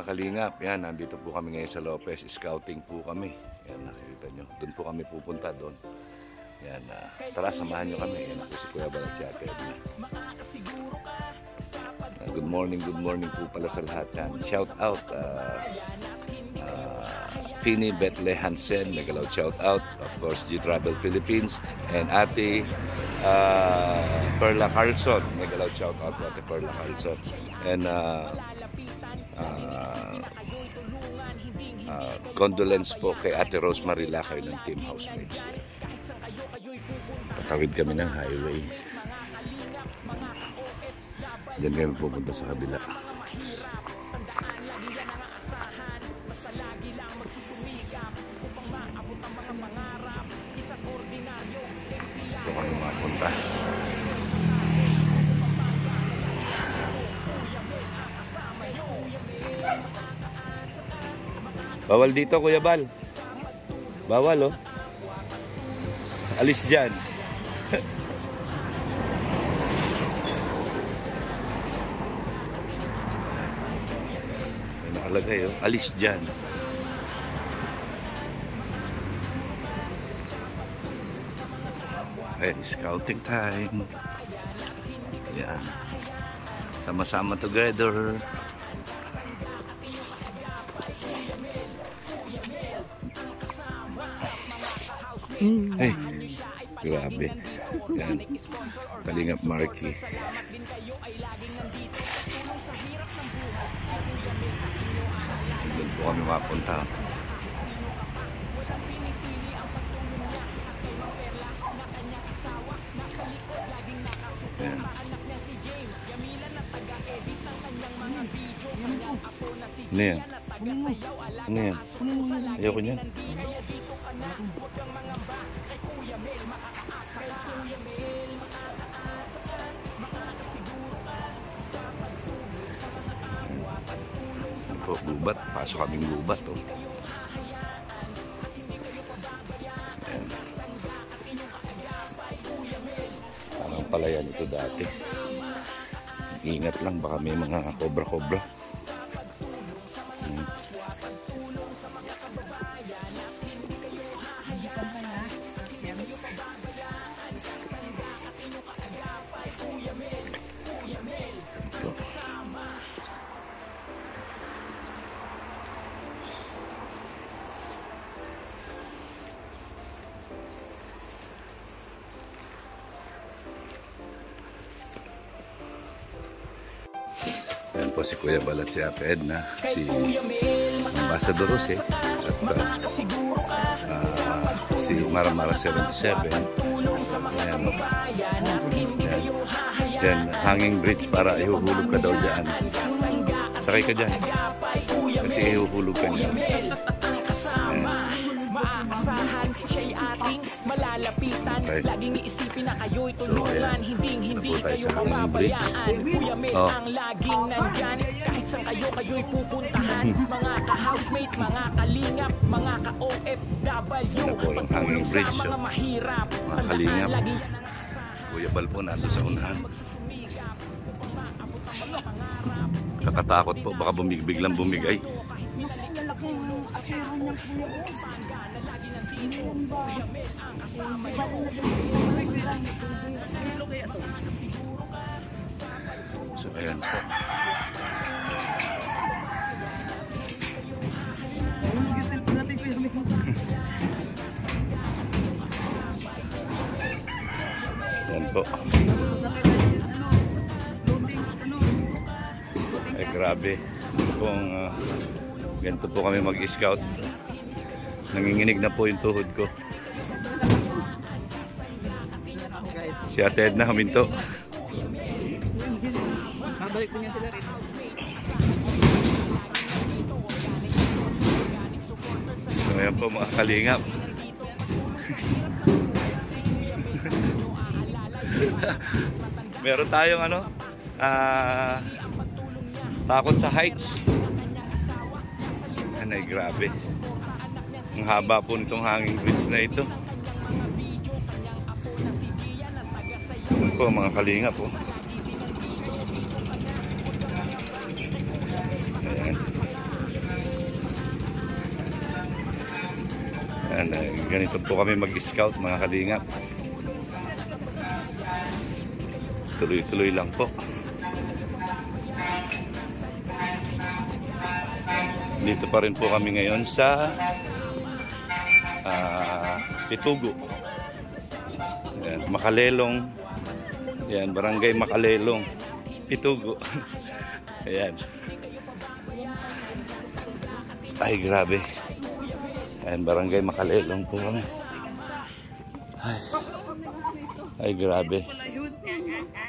kalingap, yan, nandito po kami ngayon sa Lopez. Scouting po kami. Yan, nakikita nyo. Doon po kami pupunta doon. Yan, tara, samahan nyo kami. Yan po si Kuya Bal at si Ate Edna. Good morning po pala sa lahat yan. Shout out Tini Betle Hansen, nagalaw shout out. Of course, G-Travel Philippines. And Ate Perla Carlson, nagalaw shout out to Ate Perla Carlson. And condolence po kay Ate Rosemary Lakay ng Team Housemates. Patawid kami ng highway. Diyan kami pupunta sa kabila. Ito kami mapunta. Bawal dito, Kuya Bal. Bawal, oh. Alis dyan. May nakalagay, oh. Alis dyan. Okay, scouting time. Yan. Sama-sama together. Ay, grabe. Yan. Kalingap Marky. Doon po kami mapunta. Yan. Ano yan? Ano yan? Ayoko niyan. Po, gubat. Pasok kaming gubat, oh. Ayan. Parang palayan ito dati. Ingat lang, baka may mga kobra-kobra. Yan po si Kuya Bal at si Ate Edna, si Ambassador Jose, at si Maramara 77. Yan. Yan, hanging bridge para ihuhulog ka daw dyan. Sakay ka dyan. Kasi ihuhulog ka dyan. Maaasahan, siya'y ating malalapitan. Laging iisipin na kayo'y tulungan. Hindi kayo mababayaan. Kuya Mel ang laging nandyan. Kahit saan kayo'y pupuntahan. Mga ka-housemate, mga kalingap, mga ka-OFW. Yung hanging bridge, mga mahirap, mga kalingap. Kuya Bal po nando sa unahan. Kakatakot po, baka biglang bumigay. So ayan po. Ayan po. Ay grabe. Kung ganito po kami mag-scout. Nanginginig na po yung tuhod ko. Si Ate Edna huminto. Babalik po niya sila rin. So ayan po mga kalingap. Meron tayong ano, takot sa heights. Ay grabe. Ang haba po nitong hanging bridge na ito. Ano po mga kalingap po. Ayan. Yan, ganito po kami mag-scout mga kalingap. Tuloy-tuloy lang po. Dito pa rin po kami ngayon sa Pitugo. Yan, Makalelong. Yan, Barangay Makalelong. Pitugo. Ayan. Ay, grabe. Ayan, Barangay Makalelong po kami. Ay, grabe.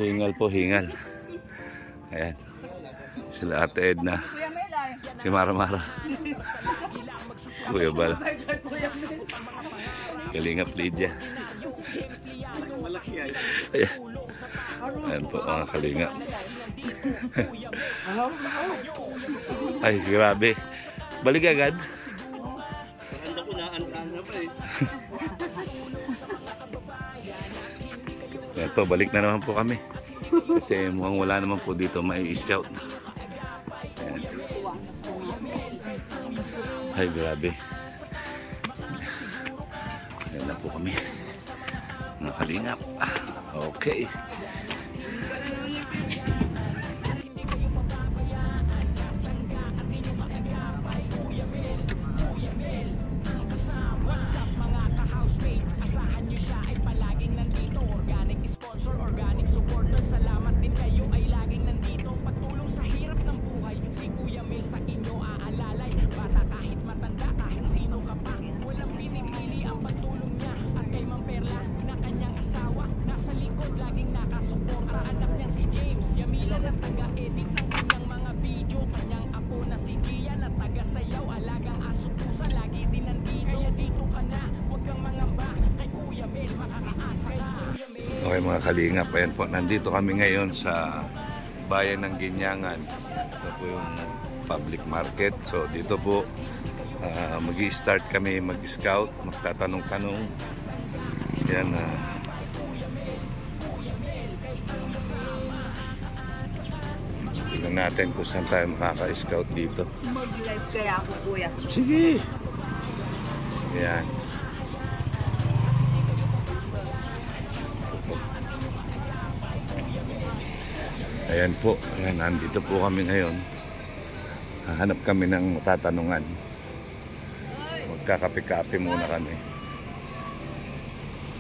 Hingal po, hingal. Ayan. Sila Ate Edna. Si Mara Mara. Kuya Bal. Kalingap Lydia. Ayan. Ayan po mga kalingap. Ay, grabe. Balik agad. Ayan po, balik na naman po kami. Kasi mukhang wala naman po dito mai-scout. Ayan. Ay, grabe. Ayan na po kami. Mga kalingap. Okay. Okay mga kalingap, ayan po, nandito kami ngayon sa bayan ng Ginyangan. Ito po yung public market. So dito po mag-i-start kami mag-scout, magtatanong-tanong. Yan. Tignan natin kung saan tayo makaka-scout dito. Mag-live kaya ako, kuya. Sige! Yan. Ayan po, ayan, nandito po kami ngayon. Hahanap kami ng matatanungan. Magkakape-kape muna kami.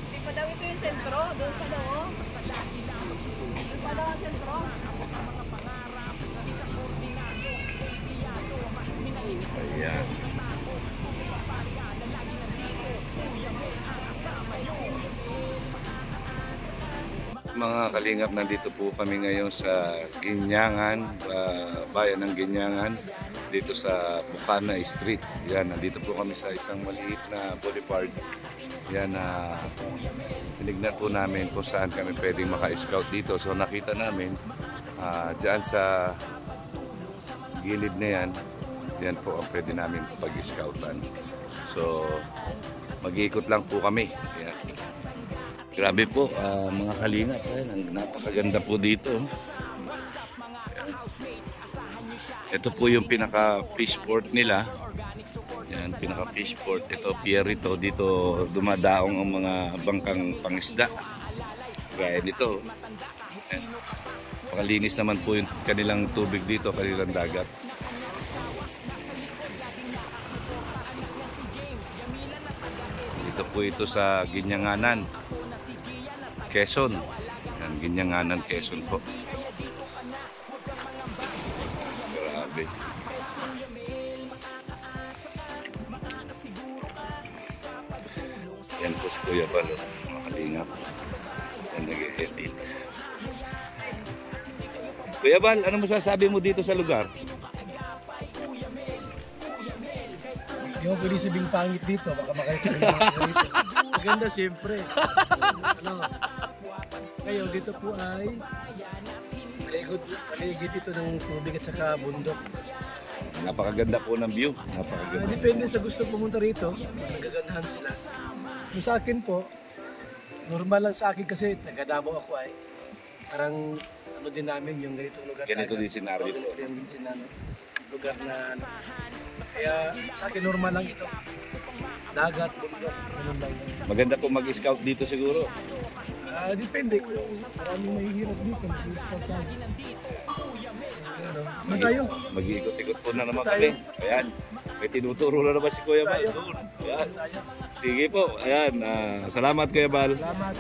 Hindi pa daw ito yung sentro, doon sa loob. Doon pa daw ang sentro. Ayan. Mga kalingap, nandito po kami ngayon sa Ginyangan, bayan ng Ginyangan, dito sa Bukana Street. Yan, nandito po kami sa isang maliit na boulevard. Yan, tinignan po namin kung saan kami pwedeng maka-scout dito. So nakita namin, dyan sa gilid na yan, yan po ang pwede namin pag-scoutan. So mag-iikot lang po kami. Yan. Grabe po, mga kalingap, napakaganda po dito. Ito po yung pinaka-fish port nila. Yan, pinaka-fish port. Ito, pier ito. Dito dumadaong ang mga bangkang pangisda. Gaya nito. Yan. Pakalinis naman po yung kanilang tubig dito, kanilang dagat. Dito po ito sa Ginyanganan, Quezon. Yan, Ginyanganan, Quezon po. Grabe. Yan po si Kuya Bal, mga kalingap. Yan, nag-edit. Kuya Bal, ano masasabi mo dito sa lugar? Hindi mo pwede sabing pangit dito, baka makakita dito. Maganda siyempre. Ano? Ngayon, dito po ay paligid ito ng tubig at saka bundok. Napakaganda po ng view. Napakaganda. Depende sa gusto pumunta rito, nagagandahan sila. Yung sa akin po, normal lang sa akin kasi taga Davao ako ay. Parang ano din namin yung ganitong lugar. Ganito din senaryo. Ganito din lugar na ano. Kaya sa akin normal lang ito. dagat, bundok, ganun lang. Maganda po mag-scout dito siguro. Depende kung maraming mahihirap dito, mag-scout tayo. Ano tayo? Mag-iikot-ikot po na naman kami. Ayan. May tinuturo na naman si Kuya Bal. Doon. Ayan. Sige po. Ayan. Salamat Kuya Bal. Salamat.